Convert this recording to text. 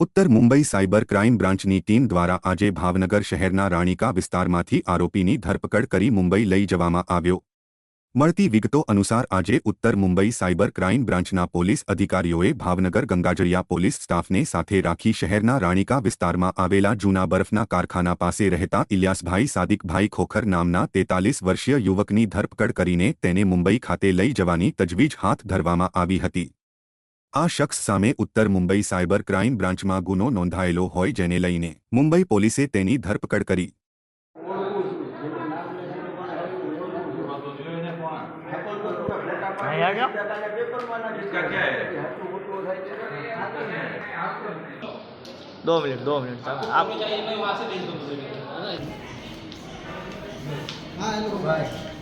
ઉત્તર Mumbai cyber crime બ્રાન્ચની team દ્વારા આજે ભાવનગર શહેરના રાણીકા વિસ્તારમાંથી આરોપીની ધરપકડ કરી મુંબઈ લઈ જવામાં આવ્યો। મળતી વિગતો અનુસાર આજે ઉત્તર મુંબઈ સાયબર ક્રાઇમ બ્રાન્ચના પોલીસ અધિકારીઓએ ભાવનગર ગંગાજળિયા પોલીસ સ્ટાફને સાથે રાખી શહેરના રાણીકા વિસ્તારમાં આવેલા જૂના બરફના કારખાના પાસે રહેતા ઇલિયાસભાઈ સાદિકભાઈ ખોખર નામના 43 વર્ષીય યુવકની ધરપકડ કરીને તેને મુંબઈ ખાતે લઈ જવાની તજવીજ હાથ ધરવામાં આવી હતી। આ શખ્સ સામે ઉત્તર મુંબઈ સાયબર ક્રાઇમ બ્રાન્ચમાં ગુનો નોંધાયેલો હોય જેને લઈને મુંબઈ પોલીસે તેની ધરપકડ કરી। दो मिनट आप हाँ हेलो भाई।